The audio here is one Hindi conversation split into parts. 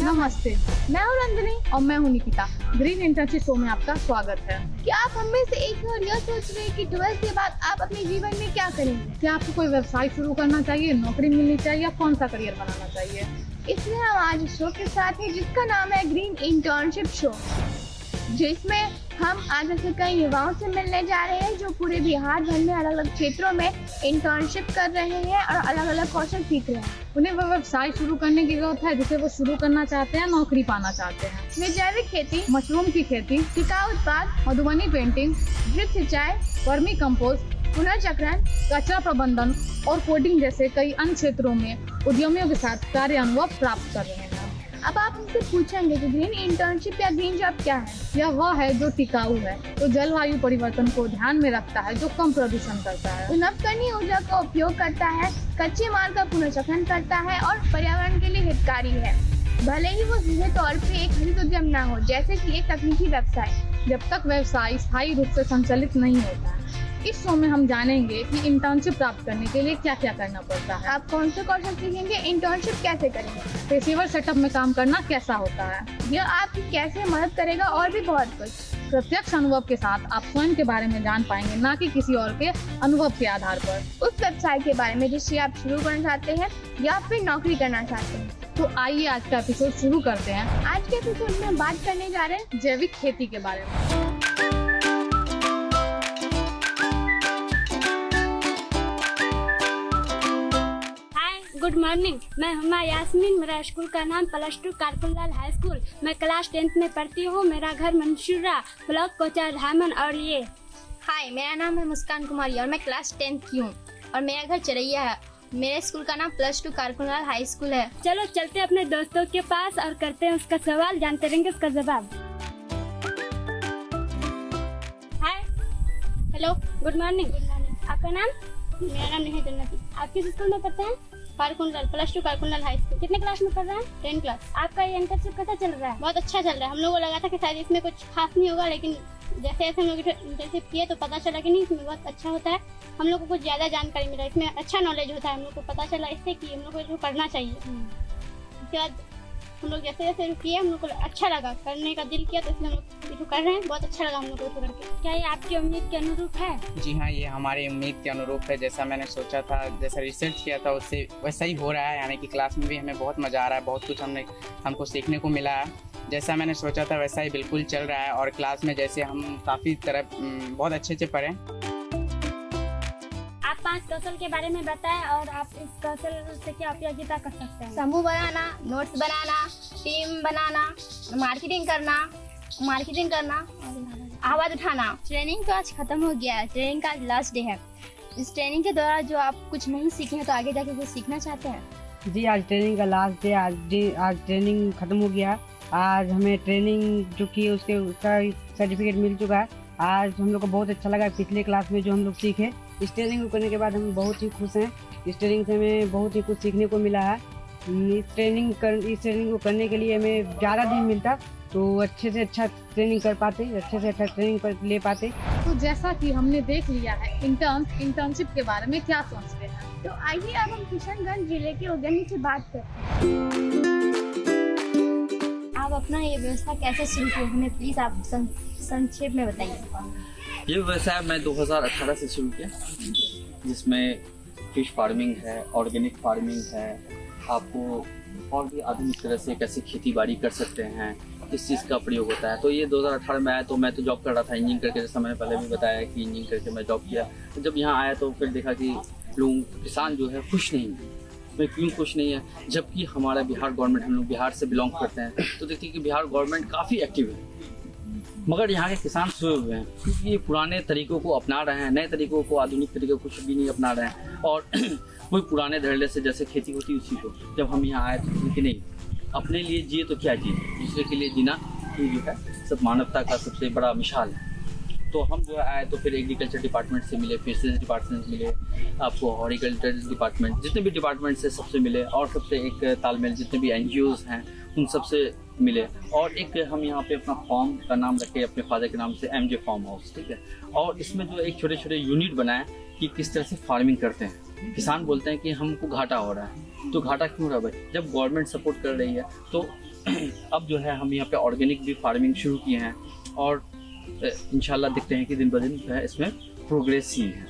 नमस्ते, मैं हूँ रंजनी और मैं हूँ निकिता। ग्रीन इंटर्नशिप शो में आपका स्वागत है। क्या आप हमें से एक और यह सोच रहे हैं कि 12th के बाद आप अपने जीवन में क्या करेंगे? क्या आपको कोई व्यवसाय शुरू करना चाहिए, नौकरी मिलनी चाहिए या कौन सा करियर बनाना चाहिए? इसलिए हम आज इस शो के साथ हैं जिसका नाम है ग्रीन इंटर्नशिप शो, जिसमें हम आज ऐसे कई युवाओं से मिलने जा रहे हैं जो पूरे बिहार भर में अलग अलग क्षेत्रों में इंटर्नशिप कर रहे हैं और अलग अलग कौशल सीख रहे हैं। उन्हें वो व्यवसाय शुरू करने की जरूरत है जिसे वो शुरू करना चाहते हैं, नौकरी पाना चाहते हैं। वे जैविक खेती, मशरूम की खेती, टिकाऊ उत्पाद, मधुबनी पेंटिंग, ड्रिप सिंचाई, वर्मी कंपोस्ट, पुनर्चक्रण, कचरा प्रबंधन और कोडिंग जैसे कई अन्य क्षेत्रों में उद्यमियों के साथ कार्य अनुभव प्राप्त कर रहे हैं। अब आप हमसे पूछेंगे कि ग्रीन इंटर्नशिप या ग्रीन जॉब क्या है? यह वह है जो टिकाऊ है, जो जलवायु परिवर्तन को ध्यान में रखता है, जो कम प्रदूषण करता है, जो नवकरणीय ऊर्जा का उपयोग करता है, कच्चे माल का पुनर्चक्रण करता है और पर्यावरण के लिए हितकारी है, भले ही वो सीधे तौर पे एक हरित उद्यम ना हो, जैसे कि एक तकनीकी व्यवसाय। जब तक व्यवसाय स्थायी रूप से संचालित नहीं होता है। इस शो में हम जानेंगे कि इंटर्नशिप प्राप्त करने के लिए क्या क्या करना पड़ता है, आप कौन से कौशल सीखेंगे, इंटर्नशिप कैसे करेंगे, पेशेवर सेटअप में काम करना कैसा होता है, यह आपकी कैसे मदद करेगा और भी बहुत कुछ। प्रत्यक्ष अनुभव के साथ आप स्वयं के बारे में जान पाएंगे, ना कि किसी और के अनुभव के आधार पर। उस व्यवसाय के बारे में जिससे आप शुरू करना चाहते हैं या फिर नौकरी करना चाहते हैं। तो आइए आज का एपिसोड शुरू करते हैं। आज के एपिसोड में हम बात करने जा रहे हैं जैविक खेती के बारे में। गुड मॉर्निंग, मैं हुमा यास्मीन। मेरा स्कूल का नाम +2 कारकुनलाल हाई स्कूल। मैं क्लास 10th में पढ़ती हूँ। मेरा घर मंसूरा ब्लॉक कोचा धामन। और ये हाय, मेरा नाम है मुस्कान कुमारी और मैं क्लास 10th की हूँ और मेरा घर चरैया है। मेरे स्कूल का नाम +2 कारकुनलाल हाई स्कूल है। चलो चलते अपने दोस्तों के पास और करते हैं उसका सवाल, जानते रहेंगे उसका जवाब। हाय, हेलो, गुड मॉर्निंग। आपका नाम? मेरा नाम नेहा जन्नती। आप किस स्कूल में पढ़ते हैं? कारकुनलाल +2 कारकुनलाल हाई स्कूल। कितने क्लास में पढ़ रहे हैं? 10th class. आपका ये इंटर्नशिप कैसा चल रहा है? बहुत अच्छा चल रहा है। हम लोगों को लगा था कि शायद इसमें कुछ खास नहीं होगा, लेकिन जैसे जैसे हम लोग इंटर्नशिप किए तो पता चला कि नहीं, इसमें बहुत अच्छा होता है। हम लोग को कुछ ज्यादा जानकारी मिला, इसमें अच्छा नॉलेज होता है। हम लोग को पता चला इससे कि हम लोग को इसको करना चाहिए। उसके बाद हम लोग जैसे जैसे किए हम लोग को अच्छा लगा, करने का दिल किया, तो इसलिए हम लोग इसको कर रहे हैं। बहुत अच्छा लगा हम लोग को इसको करके। क्या ये आपकी उम्मीद के अनुरूप है? जी हाँ, ये हमारी उम्मीद के अनुरूप है। जैसा मैंने सोचा था, जैसा रिसर्च किया था, उससे वैसा ही हो रहा है। यानी कि क्लास में भी हमें बहुत मज़ा आ रहा है, बहुत कुछ हमको सीखने को मिला है। जैसा मैंने सोचा था वैसा ही बिल्कुल चल रहा है। और क्लास में जैसे हम काफ़ी तरह बहुत अच्छे से पढ़ें। आप 5 कौशल के बारे में बताएं और आप इस कौशल से क्या उपयोगिता कर सकते हैं? समूह बनाना, नोट्स बनाना, टीम बनाना, मार्केटिंग करना, आवाज उठाना। ट्रेनिंग तो आज खत्म हो गया है। ट्रेनिंग का आज लास्ट डे है। इस ट्रेनिंग के दौरान जो आप कुछ नहीं सीखे हैं तो आगे जाके कुछ सीखना चाहते हैं? जी, आज ट्रेनिंग का लास्ट डे। आज ट्रेनिंग खत्म हो गया। आज हमें ट्रेनिंग जो की उसका सर्टिफिकेट मिल चुका है। आज हम लोग को बहुत अच्छा लगा। पिछले क्लास में जो हम लोग सीखे, इस ट्रेनिंग को करने के बाद हम बहुत ही खुश हैं। इस ट्रेनिंग से हमें बहुत ही कुछ सीखने को मिला है। इस ट्रेनिंग को करने के लिए हमें ज़्यादा दिन मिलता तो अच्छे से अच्छा ट्रेनिंग कर पाते, अच्छे से अच्छा ट्रेनिंग ले पाते। तो जैसा कि हमने देख लिया है इंटर्नशिप के बारे में क्या सोचते हैं, तो आइए अब हम किशनगंज जिले के उद्यमी से बात करते हैं। आप अपना ये व्यवसाय कैसे शुरू किए, हमें प्लीज आप संक्षेप में बताइए। ये व्यवसाय मैं 2018 से शुरू किया, जिसमें फिश फार्मिंग है, ऑर्गेनिक फार्मिंग है। आपको और भी आधुनिक तरह से कैसे खेती बाड़ी कर सकते हैं, किस चीज़ का प्रयोग होता है। तो ये 2018 में आया। तो मैं तो जॉब कर रहा था इंजीनियरिंग करके, जैसा मैंने पहले भी बताया कि इंजीनियरिंग करके मैं जॉब किया। तो जब यहाँ आया तो फिर देखा कि लोग किसान जो है खुश नहीं है। मैं क्यों खुश नहीं है, जबकि हमारा बिहार गवर्नमेंट, हम लोग बिहार से बिलोंग करते हैं, तो देखते हैं कि बिहार गवर्नमेंट काफ़ी एक्टिव है, मगर यहाँ के किसान सोए हुए हैं क्योंकि ये पुराने तरीकों को अपना रहे हैं। नए तरीकों को, आधुनिक तरीकों को कुछ भी नहीं अपना रहे हैं। और वही पुराने धड़ल्ले से जैसे खेती होती उसी को जब हम यहाँ आए तो कि नहीं, अपने लिए जिए तो क्या जिए, दूसरे के लिए जीना ये जो है सब मानवता का सबसे बड़ा मिसाल है। तो हम जो आए तो फिर एग्रीकल्चर डिपार्टमेंट से मिले, फिशरीज डिपार्टमेंट से मिले, आपको हॉर्टिकल्चर डिपार्टमेंट, जितने भी डिपार्टमेंट से सबसे मिले, और सबसे एक तालमेल जितने भी NGOs हैं उन सबसे मिले। और एक हम यहाँ पे अपना फॉर्म का नाम रखे अपने फादर के नाम से, MJ फार्म हाउस, ठीक है। और इसमें जो एक छोटे छोटे यूनिट बनाए कि किस तरह से फार्मिंग करते हैं। किसान बोलते हैं कि हमको घाटा हो रहा है, तो घाटा क्यों हो रहा है भाई, जब गवर्नमेंट सपोर्ट कर रही है तो अब जो है हम यहाँ पे ऑर्गेनिक भी फार्मिंग शुरू किए हैं और इंशाल्लाह देखते हैं कि दिन ब दिन जो है इसमें प्रोग्रेस ही है।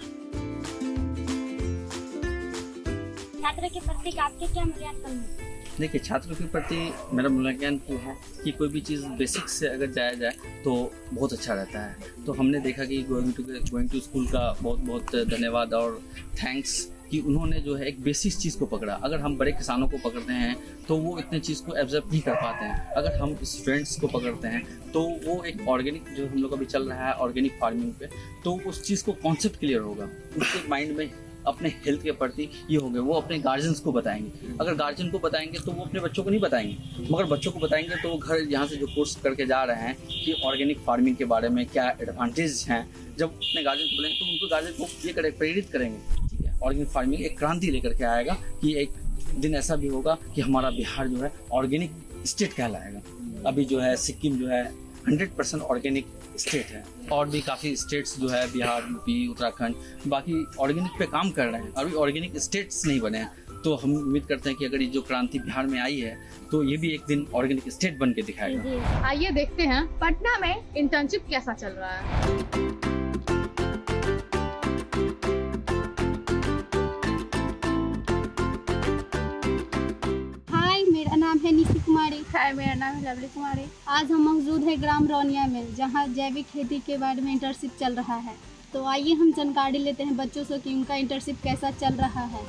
छात्र के प्रति आपके क्या मूल्यांकन है? देखिए, छात्रों के प्रति मेरा मूल्यांकन तो है कि कोई भी चीज़ बेसिक से अगर जाया जाए तो बहुत अच्छा रहता है। तो हमने देखा कि गोइंग टू स्कूल का बहुत बहुत धन्यवाद और थैंक्स कि उन्होंने जो है एक बेसिक चीज़ को पकड़ा। अगर हम बड़े किसानों को पकड़ते हैं तो वो इतने चीज़ को एब्जर्व नहीं कर पाते हैं। अगर हम स्टूडेंट्स को पकड़ते हैं तो वो एक ऑर्गेनिक जो हम लोग अभी चल रहा है ऑर्गेनिक फार्मिंग पे, तो उस चीज़ को कॉन्सेप्ट क्लियर होगा उसके माइंड में। अपने हेल्थ के प्रति ये हो गए, वो अपने गार्जियंस को बताएंगे। अगर गार्जियन को बताएंगे तो वो अपने बच्चों को नहीं बताएंगे, मगर बच्चों को बताएंगे तो वो घर यहाँ से जो कोर्स करके जा रहे हैं कि ऑर्गेनिक फार्मिंग के बारे में क्या एडवांटेज हैं, जब अपने गार्जियन को बोलेंगे तो उनको गार्जियन को ये प्रेरित करेंगे। ठीक है, ऑर्गेनिक फार्मिंग एक क्रांति लेकर के आएगा कि एक दिन ऐसा भी होगा कि हमारा बिहार जो है ऑर्गेनिक स्टेट कहलाएगा। अभी जो है सिक्किम जो है 100% ऑर्गेनिक स्टेट है और भी काफ़ी स्टेट्स जो है बिहार, यूपी, उत्तराखंड बाकी ऑर्गेनिक पे काम कर रहे हैं। अभी ऑर्गेनिक स्टेट्स नहीं बने हैं, तो हम उम्मीद करते हैं कि अगर ये जो क्रांति बिहार में आई है तो ये भी एक दिन ऑर्गेनिक स्टेट बन के दिखाएगा। आइए देखते हैं पटना में इंटर्नशिप कैसा चल रहा है। मेरा नाम है निशी कुमारी। हाय, मेरा नाम है लवली कुमारी। आज हम मौजूद है ग्राम रौनिया में, जहां जैविक खेती के बारे में इंटर्नशिप चल रहा है। तो आइए हम जानकारी लेते हैं बच्चों से कि उनका इंटर्नशिप कैसा चल रहा है।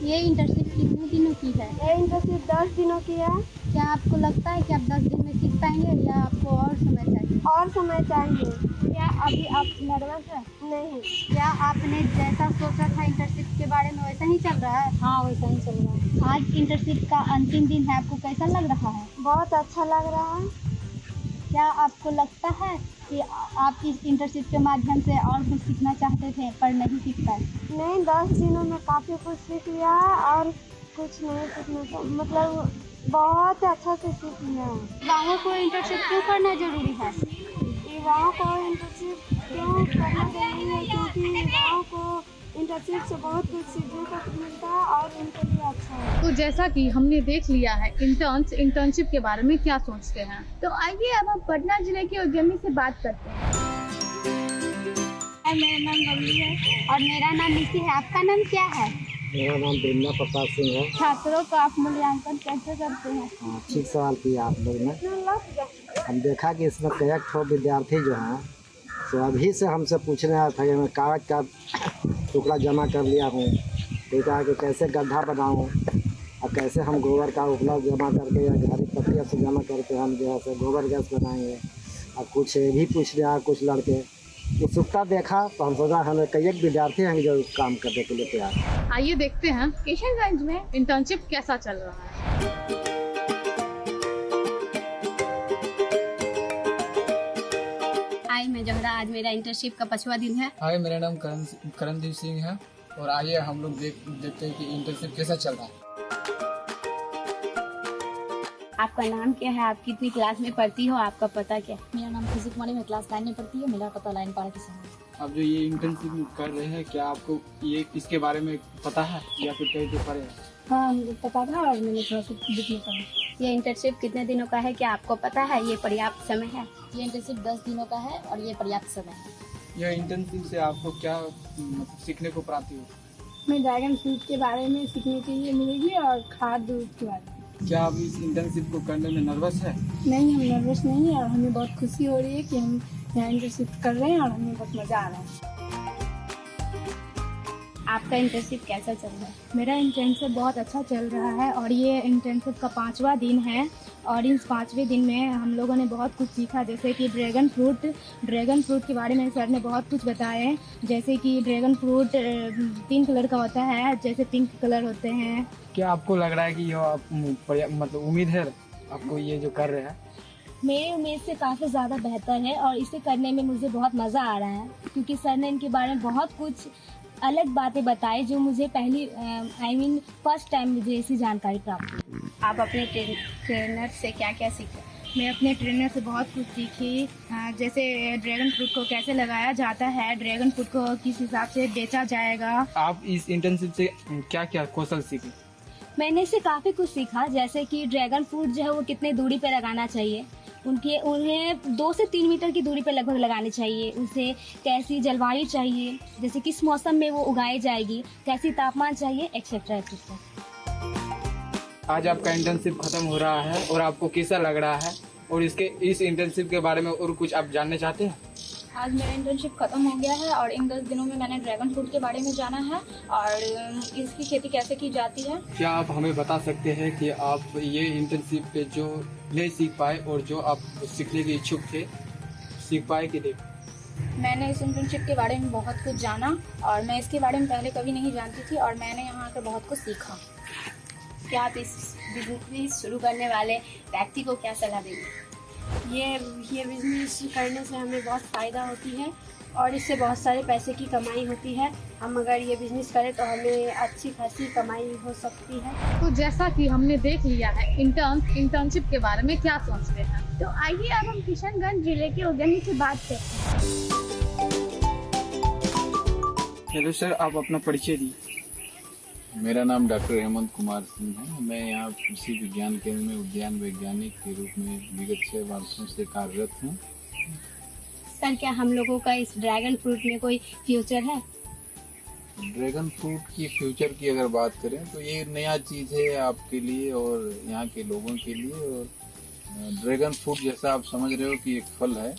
ये इंटर्नशिप कितने दिनों की है? ये इंटर्नशिप 10 दिनों की है। क्या आपको लगता है कि आप 10 दिन में सीख पाएंगे या आपको और समय चाहिए? और समय चाहिए। क्या अभी आप नर्वस है? नहीं। क्या आपने जैसा सोचा था इंटर्नशिप के बारे में वैसा ही चल रहा है? हाँ, वैसा ही चल रहा है। आज इंटर्नशिप का अंतिम दिन है, आपको कैसा लग रहा है? बहुत अच्छा लग रहा है। क्या आपको लगता है कि आप इस इंटर्नशिप के माध्यम से और कुछ सीखना चाहते थे पर नहीं सीख पाए? नहीं, 10 दिनों में काफ़ी कुछ सीख लिया है और कुछ नहीं सीखना था, मतलब बहुत अच्छा से सीख लिया है। युवाओं को इंटर्नशिप क्यों करना जरूरी है? युवाओं को इंटर्नशिप क्यों करना जरूरी है? क्योंकि युवाओं को इंटर्नशिप से बहुत कुछ सीखने को मिलता है और उनके लिए अच्छा है। तो जैसा कि हमने देख लिया है इंटर्नशिप के बारे में क्या सोचते हैं, तो आइए अब हम पटना जिले के उद्यमी से बात करते हैं। मेरा नाम बबली है और मेरा नाम निशी है। आपका नाम क्या है? मेरा नाम बिमला प्रताप सिंह है। छात्रों का आप मूल्यांकन कैसे करते हैं? ठीक सवाल किया आप लोग ने। हम देखा कि इसमें कई ठो विद्यार्थी जो हैं तो अभी से हमसे पूछने आया था कि मैं कागज का टुकड़ा जमा कर लिया हूँ, तो कहा कि कैसे गड्ढा बनाऊँ और कैसे हम गोबर का उपला जमा करके या हरी पत्तियों से जमा करके हम जो है गोबर गैस बनाएंगे। और कुछ भी पूछ रहा, कुछ लड़के उत्सुकता देखा तो हम सोचा हमें कई एक विद्यार्थी हैं जो काम करने के लिए तैयार। आइए देखते हैं किशनगंज में इंटर्नशिप कैसा चल रहा है। हाय, मैं जहरा। आज मेरा इंटर्नशिप का 5वां दिन है। हाय, मेरा नाम करणदीप सिंह है और आइए हम लोग देखते हैं कि इंटर्नशिप कैसा चल रहा है। आपका नाम क्या है? आप कितनी क्लास में पढ़ती हो? आपका पता क्या? मेरा नाम खुशी कुमारी, मैं क्लास 9 में पढ़ती हूँ। मेरा पता लाइन पाड़ा किसान है। अब जो ये इंटर्नशिप कर रहे हैं, क्या आपको ये इसके बारे में पता है या फिर कहीं पे पढ़े हैं? हाँ, मुझे पता था और मैंने थोड़ा सा बुक में पढ़ा। ये इंटर्नशिप कितने दिनों का है? क्या आपको पता है? ये पर्याप्त समय है? ये इंटर्नशिप 10 दिनों का है और ये पर्याप्त समय है। यह इंटर्नशिप से आपको क्या मतलब सीखने को प्राप्ति होगी? मैं ड्रैगन फ्रूट के बारे में सीखने के लिए मिलेगी और खाद दूध के बारे में। क्या आप इस इंटर्नशिप को करने में नर्वस है? नहीं, हम नर्वस नहीं है और हमें बहुत खुशी हो रही है कि हम यहाँ इंटर्नशिप कर रहे हैं और हमें बहुत मज़ा आ रहा है। आपका इंटर्नशिप कैसा चल रहा है? मेरा इंटर्नशिप बहुत अच्छा चल रहा है और ये इंटर्नशिप का 5वां दिन है और इस 5वें दिन में हम लोगों ने बहुत कुछ सीखा, जैसे कि ड्रैगन फ्रूट के बारे में सर ने बहुत कुछ बताया। जैसे कि ड्रैगन फ्रूट 3 कलर का होता है, जैसे पिंक कलर होते हैं। क्या आपको लग रहा है कि यह मतलब उम्मीद है आपको ये जो कर रहे हैं? मेरी उम्मीद से काफ़ी ज़्यादा बेहतर है और इसे करने में मुझे बहुत मज़ा आ रहा है, क्योंकि सर ने इनके बारे में बहुत कुछ अलग बातें बताई जो मुझे फर्स्ट टाइम मुझे ऐसी जानकारी प्राप्त हुई। आप अपने ट्रेनर से क्या क्या सीखे? मैं अपने ट्रेनर से बहुत कुछ सीखी, जैसे ड्रैगन फ्रूट को कैसे लगाया जाता है, ड्रैगन फ्रूट को किस हिसाब से बेचा जाएगा। आप इस इंटर्नशिप से क्या क्या कौशल सीखे? मैंने इससे काफ़ी कुछ सीखा, जैसे कि ड्रैगन फ्रूट जो है वो कितने दूरी पे लगाना चाहिए, उन्हें 2 से 3 मीटर की दूरी पे लगभग लगानी चाहिए। उसे कैसी जलवायु चाहिए, जैसे किस मौसम में वो उगाई जाएगी, कैसी तापमान चाहिए, एक्सेट्रा एक्सेट्रा। आज आपका इंटर्नशिप खत्म हो रहा है और आपको कैसा लग रहा है, और इस इंटर्नशिप के बारे में और कुछ आप जानना चाहते हैं? आज मेरा इंटर्नशिप खत्म हो गया है और इन 10 दिनों में मैंने ड्रैगन फ्रूट के बारे में जाना है और इसकी खेती कैसे की जाती है। क्या आप हमें बता सकते हैं कि आप ये इंटर्नशिप पे जो नहीं सीख पाए और जो आप सीखने के इच्छुक थे, सीख पाए कि नहीं? मैंने इस इंटर्नशिप के बारे में बहुत कुछ जाना और मैं इसके बारे में पहले कभी नहीं जानती थी और मैंने यहाँ आकर बहुत कुछ सीखा। क्या आप इस बिजनेस शुरू करने वाले व्यक्ति को क्या सलाह देंगे? ये बिजनेस करने से हमें बहुत फ़ायदा होती है और इससे बहुत सारे पैसे की कमाई होती है। हम अगर ये बिजनेस करें तो हमें अच्छी खासी कमाई हो सकती है। तो जैसा कि हमने देख लिया है इंटर्नशिप के बारे में क्या सोचते हैं, तो आइए अब हम किशनगंज जिले के उद्यमी से बात करते हैं। हेलो सर, आप अपना परिचय दी। मेरा नाम डॉक्टर हेमंत कुमार सिंह है। मैं यहाँ कृषि विज्ञान केंद्र में उद्यान वैज्ञानिक के रूप में विगत 6 वर्षों से कार्यरत हूँ। सर, क्या हम लोगों का इस ड्रैगन फ्रूट में कोई फ्यूचर है? ड्रैगन फ्रूट की फ्यूचर की अगर बात करें तो ये नया चीज़ है आपके लिए और यहाँ के लोगों के लिए। और ड्रैगन फ्रूट जैसा आप समझ रहे हो कि एक फल है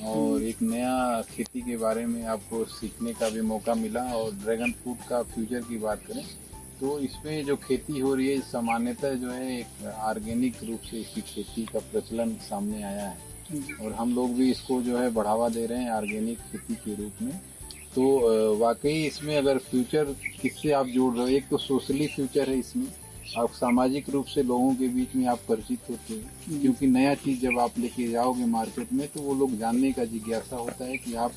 और एक नया खेती के बारे में आपको सीखने का भी मौका मिला। और ड्रैगन फ्रूट का फ्यूचर की बात करें तो इसमें जो खेती हो रही है सामान्यतः जो है एक ऑर्गेनिक रूप से इसकी खेती का प्रचलन सामने आया है और हम लोग भी इसको जो है बढ़ावा दे रहे हैं ऑर्गेनिक खेती के रूप में। तो वाकई इसमें अगर फ्यूचर किससे आप जोड़ रहे हो, एक तो सोशली फ्यूचर है इसमें, आप सामाजिक रूप से लोगों के बीच में आप परिचित होते हैं क्योंकि नया चीज़ जब आप लेके जाओगे मार्केट में तो वो लोग जानने का जिज्ञासा होता है कि आप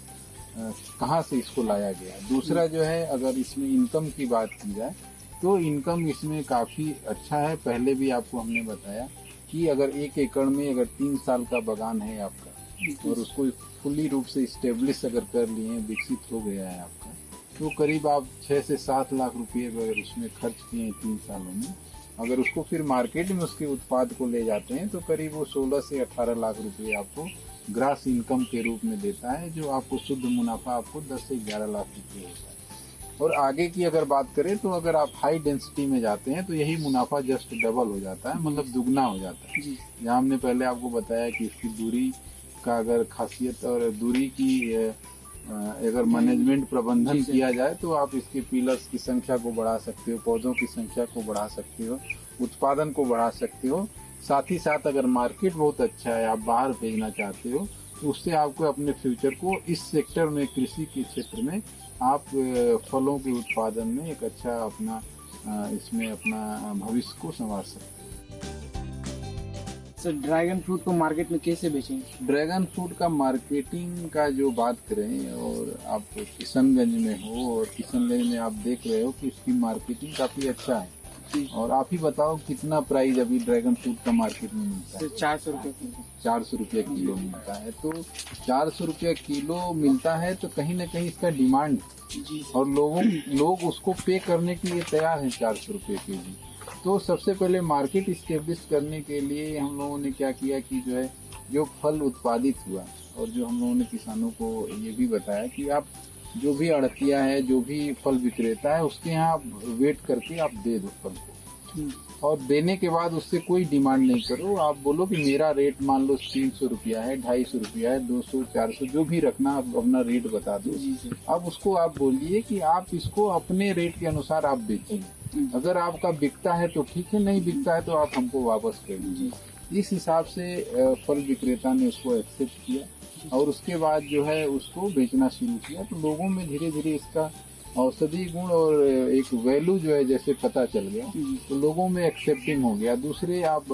कहाँ से इसको लाया गया। दूसरा जो है अगर इसमें इनकम की बात की जाए तो इनकम इसमें काफ़ी अच्छा है। पहले भी आपको हमने बताया कि अगर 1 एकड़ में अगर 3 साल का बागान है आपका और उसको फुल्ली रूप से स्टेब्लिश अगर कर लिए, विकसित हो गया है आपका, तो करीब आप 6 से 7 लाख रुपये अगर उसमें खर्च किए 3 सालों में, अगर उसको फिर मार्केट में उसके उत्पाद को ले जाते हैं तो करीब वो 16 से 18 लाख रुपये आपको ग्रास इनकम के रूप में देता है, जो आपको शुद्ध मुनाफा आपको 10 से 11 लाख रुपये होता है। और आगे की अगर बात करें तो अगर आप हाई डेंसिटी में जाते हैं तो यही मुनाफा जस्ट डबल हो जाता है, मतलब दुगना हो जाता है। जहाँ हमने पहले आपको बताया कि इसकी दूरी का अगर खासियत और दूरी की अगर मैनेजमेंट प्रबंधन किया जाए तो आप इसके पिलर्स की संख्या को बढ़ा सकते हो, पौधों की संख्या को बढ़ा सकते हो, उत्पादन को बढ़ा सकते हो। साथ ही साथ अगर मार्केट बहुत अच्छा है, आप बाहर भेजना चाहते हो, तो उससे आपको अपने फ्यूचर को इस सेक्टर में, कृषि के क्षेत्र में आप फलों के उत्पादन में एक अच्छा अपना इसमें अपना भविष्य को संवार सकते हैं। सर, ड्रैगन फ्रूट को मार्केट में कैसे बेचेंगे? ड्रैगन फ्रूट का मार्केटिंग का जो बात करें और आप किशनगंज में हो और किशनगंज में आप देख रहे हो कि इसकी मार्केटिंग काफ़ी अच्छा है। और आप ही बताओ कितना प्राइस अभी ड्रैगन फ्रूट का मार्केट में मिलता है? 400 रुपये। 400 रुपये किलो मिलता है। तो 400 रुपये किलो मिलता है तो कहीं ना कहीं इसका डिमांड और लोग उसको पे करने के लिए तैयार हैं 400 रुपये के जी। तो सबसे पहले मार्केट इस्टेब्लिश करने के लिए हम लोगों ने क्या किया कि जो है जो फल उत्पादित हुआ और जो हम लोगों ने किसानों को ये भी बताया कि आप जो भी अड़तिया है, जो भी फल विक्रेता है, उसके यहाँ आप वेट करके आप दे दो फल को और देने के बाद उससे कोई डिमांड नहीं करो। आप बोलो कि मेरा रेट मान लो 300 रुपया है, 250 रुपया है, 200, 400 जो भी रखना, आप अपना रेट बता दो। अब उसको आप बोलिए कि आप इसको अपने रेट के अनुसार आप बेचिए। अगर आपका बिकता है तो ठीक है, नहीं बिकता है तो आप हमको वापस कर दीजिए। इस हिसाब से फल विक्रेता ने उसको एक्सेप्ट किया और उसके बाद जो है उसको बेचना शुरू किया। तो लोगों में धीरे धीरे इसका औषधि गुण और एक वैल्यू जो है जैसे पता चल गया तो लोगों में एक्सेप्टिंग हो गया। दूसरे आप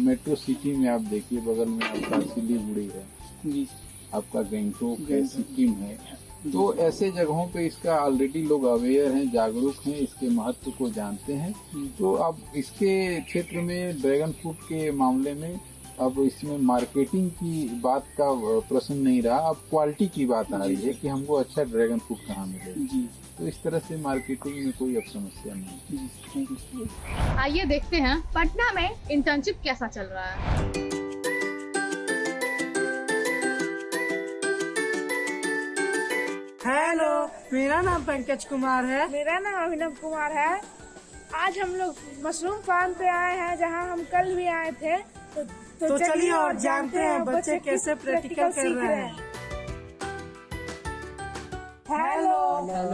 मेट्रो सिटी में आप देखिए, बगल में आपका सिलीगुड़ी है, आपका गैंगटोक है, सिक्किम है, तो ऐसे जगहों पे इसका ऑलरेडी लोग अवेयर हैं, जागरूक हैं, इसके महत्व को जानते हैं। तो अब इसके क्षेत्र में ड्रैगन फ्रूट के मामले में अब इसमें मार्केटिंग की बात का प्रश्न नहीं रहा, अब क्वालिटी की बात आ रही है कि हमको अच्छा ड्रैगन फ्रूट कहाँ मिलेगा। तो इस तरह से मार्केटिंग में कोई अब समस्या नहीं। आइए देखते हैं पटना में इंटर्नशिप कैसा चल रहा है। हेलो, मेरा नाम पंकज कुमार है। मेरा नाम अभिनव कुमार है। आज हम लोग मशरूम फार्म पे आए हैं, जहां हम कल भी आए थे। तो चलिए और जानते हैं बच्चे कैसे प्रैक्टिकल कर रहे हैं। हेलो,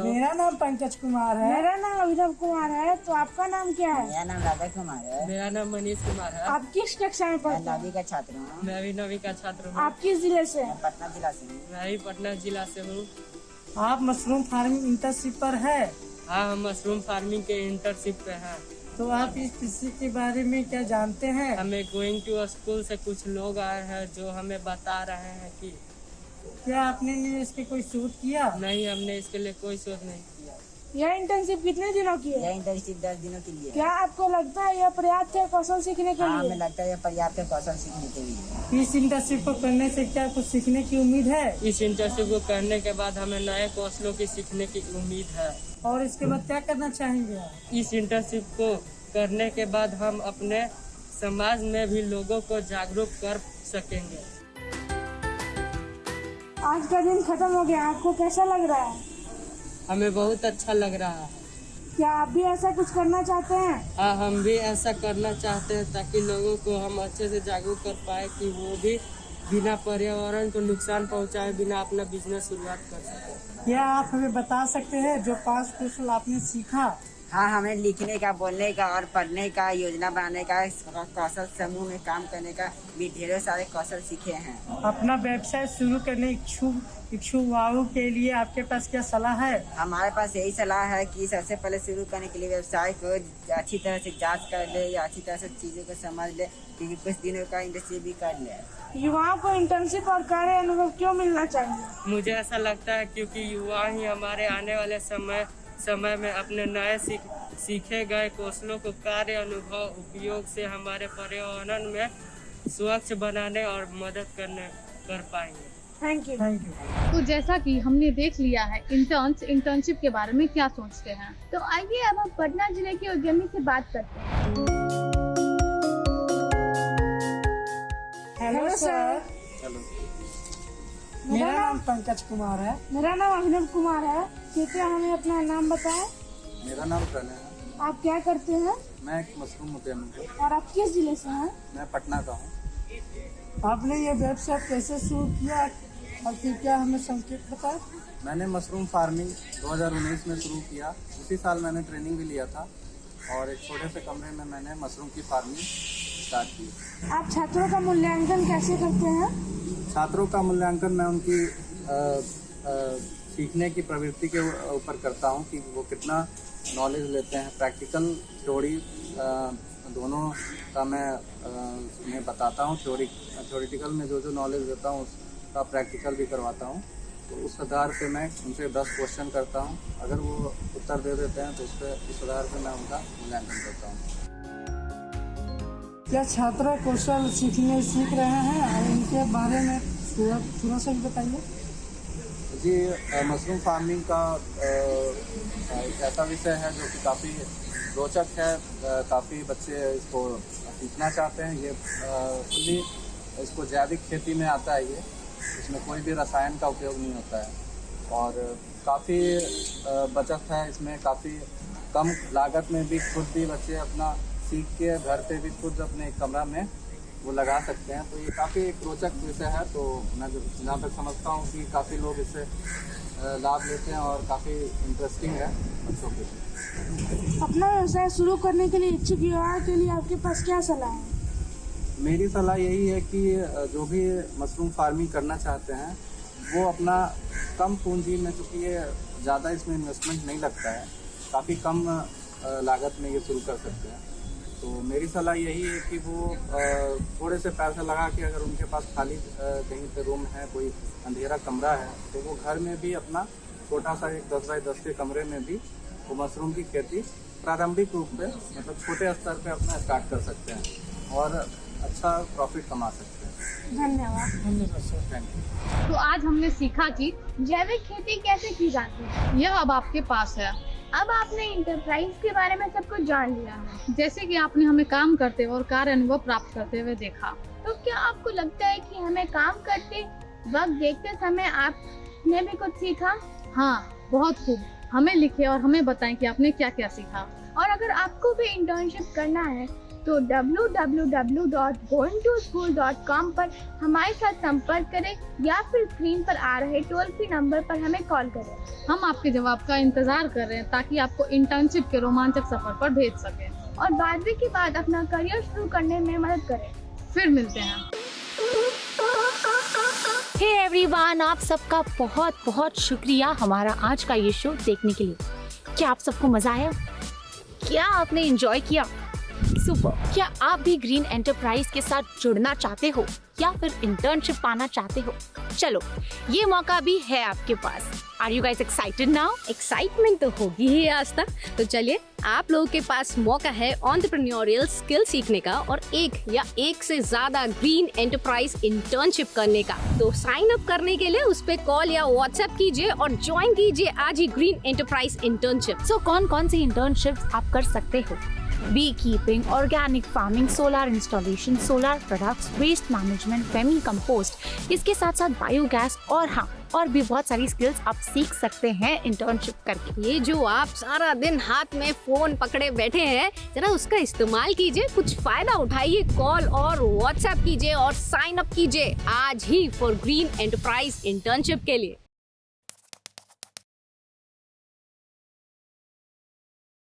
मेरा नाम पंकज कुमार है। मेरा नाम अभिनव कुमार है। तो आपका नाम क्या है? मेरा नाम राधा कुमार है। मेरा नाम मनीष कुमार है। आप किस कक्षा में पढ़ते हैं? 9वीं का छात्र हूँ। मैं भी 9वीं का छात्र हूँ। आप किस जिले से हैं? पटना जिला से हूँ। मैं भी पटना जिला से हूँ। आप मशरूम फार्मिंग इंटर्नशिप पर है? हाँ, हम मशरूम फार्मिंग के इंटर्नशिप पे हैं। तो आप इस कृषि के बारे में क्या जानते हैं? हमें गोइंग टू स्कूल से कुछ लोग आए हैं जो हमें बता रहे हैं कि क्या आपने इसके कोई शोध किया? नहीं, हमने इसके लिए कोई शोध नहीं किया। यह इंटर्नशिप कितने दिनों की है? यह इंटर्नशिप 10 दिनों के लिए। क्या आपको लगता है यह पर्याप्त है कौशल सीखने के हाँ, लिए? हमें लगता है यह पर्याप्त है कौशल सीखने के लिए। इस इंटर्नशिप को करने से क्या कुछ सीखने की उम्मीद है? इस इंटर्नशिप को करने के बाद हमें नए कौशलों की सीखने की उम्मीद है। और इसके बाद क्या करना चाहेंगे? इस इंटर्नशिप को करने के बाद हम अपने समाज में भी लोगों को जागरूक कर सकेंगे। आज का दिन खत्म हो गया, आपको कैसा लग रहा है? हमें बहुत अच्छा लग रहा है। क्या आप भी ऐसा कुछ करना चाहते हैं? हाँ, हम भी ऐसा करना चाहते हैं ताकि लोगों को हम अच्छे से जागरूक कर पाए कि वो भी बिना पर्यावरण को नुकसान पहुंचाए बिना अपना बिजनेस शुरुआत कर सके। क्या आप हमें बता सकते हैं जो 5 कौशल आपने सीखा? हाँ, हमें लिखने का, बोलने का और पढ़ने का, योजना बनाने का, कौशल समूह में काम करने का भी ढेरों सारे कौशल सीखे हैं। अपना व्यवसाय शुरू करने इच्छुक युवाओं के लिए आपके पास क्या सलाह है? हमारे पास यही सलाह है कि सबसे पहले शुरू करने के लिए व्यवसाय को अच्छी तरह से जांच कर ले या अच्छी तरह से चीजों को समझ ले, क्योंकि कुछ दिनों का इंटर्नशिप भी कर ले। युवाओं को इंटर्नशिप और कार्य अनुभव क्यों मिलना चाहिए? मुझे ऐसा लगता है क्योंकि युवा ही हमारे आने वाले समय में अपने नए सीखे गए कौशलों को कार्य अनुभव उपयोग से हमारे पर्यावरण में स्वच्छ बनाने और मदद कर पाएंगे। Thank you. तो जैसा कि हमने देख लिया है इंटर्नशिप के बारे में क्या सोचते हैं, तो आइए अब हम पटना जिले के उद्यमी से बात करते हैं। Hello sir. हेलो, मेरा नाम पंकज कुमार है। मेरा नाम अभिनव कुमार है। कृपया हमें अपना नाम बताएं। मेरा नाम प्रणय है। आप क्या करते हैं? मैं एक मशरूम उद्यमी हूँ। और आप किस जिले से हैं? मैं पटना का हूँ। आपने ये व्यवसाय कैसे शुरू किया और कृपया हमें संकेत बताएं। मैंने मशरूम फार्मिंग 2019 में शुरू किया। उसी साल मैंने ट्रेनिंग भी लिया था और एक छोटे से कमरे में मैंने मशरूम की फार्मिंग स्टार्ट की। आप छात्रों का मूल्यांकन कैसे करते हैं? छात्रों का मूल्यांकन मैं उनकी सीखने की प्रवृत्ति के ऊपर करता हूं कि वो कितना नॉलेज लेते हैं। प्रैक्टिकल थ्योरी दोनों का मैं उन्हें बताता हूं। थ्योरेटिकल में जो नॉलेज देता हूं उसका प्रैक्टिकल भी करवाता हूं। तो उस आधार पे मैं उनसे 10 क्वेश्चन करता हूं। अगर वो उत्तर दे देते हैं तो उस आधार पे मैं उनका मूल्यांकन करता हूं। क्या छात्र कौशल सीख रहे हैं और इनके बारे में थोड़ा सा भी बताइए। जी, मशरूम फार्मिंग का एक ऐसा विषय है जो कि काफ़ी रोचक है। काफ़ी बच्चे इसको सीखना चाहते हैं। ये फुल्ली इसको जैविक खेती में आता है। ये इसमें कोई भी रसायन का उपयोग नहीं होता है और काफ़ी बचत है इसमें। काफ़ी कम लागत में भी खुद भी बच्चे अपना सीख के घर पे भी खुद अपने कमरा में वो लगा सकते हैं। तो ये काफ़ी एक रोचक विषय है। तो मैं जहाँ तक समझता हूँ कि काफ़ी लोग इससे लाभ लेते हैं और काफ़ी इंटरेस्टिंग है बच्चों के लिए। अपना व्यवसाय शुरू करने के लिए इच्छुक युवाओं के लिए आपके पास क्या सलाह है? मेरी सलाह यही है कि जो भी मशरूम फार्मिंग करना चाहते हैं वो अपना कम पूंजी में, चूँकि ये ज़्यादा इसमें इन्वेस्टमेंट नहीं लगता है, काफ़ी कम लागत में ये शुरू कर सकते हैं। तो मेरी सलाह यही है कि वो थोड़े से पैसे लगा के, अगर उनके पास खाली कहीं पे रूम है, कोई अंधेरा कमरा है, तो वो घर में भी अपना छोटा सा एक 10 बाई 10 के कमरे में भी वो मशरूम की खेती प्रारंभिक रूप पे, मतलब छोटे स्तर पे अपना स्टार्ट कर सकते हैं और अच्छा प्रॉफिट कमा सकते हैं। धन्यवाद। तो आज हमने सीखा कि जैविक खेती कैसे की जाती है। यह अब आपके पास है। अब आपने इंटरप्राइज के बारे में सब कुछ जान लिया है। जैसे कि आपने हमें काम करते और कार्य अनुभव प्राप्त करते हुए देखा। तो क्या आपको लगता है कि हमें काम करते वक्त देखते समय आपने भी कुछ सीखा। हाँ, बहुत खूब। हमें लिखे और हमें बताएं कि आपने क्या क्या सीखा। और अगर आपको भी इंटर्नशिप करना है तो www.goingtoschool.com पर हमारे साथ संपर्क करें या फिर स्क्रीन पर आ रहे टोल फ्री नंबर पर हमें कॉल करें। हम आपके जवाब का इंतजार कर रहे हैं ताकि आपको इंटर्नशिप के रोमांचक सफर पर भेज सकें और 12वीं के बाद अपना करियर शुरू करने में मदद करें। फिर मिलते हैं। हे एवरीवन, आप सबका बहुत बहुत शुक्रिया हमारा आज का ये शो देखने के लिए। क्या आप सबको मजा आया? क्या आपने एंजॉय किया? सुपर। क्या आप भी ग्रीन एंटरप्राइज के साथ जुड़ना चाहते हो या फिर इंटर्नशिप पाना चाहते हो? चलो, ये मौका भी है आपके पास। Are you guys excited now? Excitement तो होगी ही आज तक। तो चलिए, आप लोगों के पास मौका है एंटरप्रेन्योरियल स्किल सीखने का और एक या एक से ज्यादा ग्रीन एंटरप्राइज इंटर्नशिप करने का। तो साइन अप करने के लिए उस पे कॉल या व्हाट्सएप कीजिए और ज्वाइन कीजिए आज ही ग्रीन एंटरप्राइज इंटर्नशिप। सो कौन कौन सी इंटर्नशिप आप कर सकते हो? Beekeeping, organic farming, solar installation, solar products, waste management, vermicompost, इसके साथ साथ बायोगैस और हाँ, और भी बहुत सारी स्किल्स आप सीख सकते हैं इंटर्नशिप करके। ये जो आप सारा दिन हाथ में फोन पकड़े बैठे हैं, जरा उसका इस्तेमाल कीजिए, कुछ फायदा उठाइए, कॉल और व्हाट्सएप कीजिए और साइन अप कीजिए आज ही फॉर ग्रीन एंटरप्राइज इंटर्नशिप के लिए।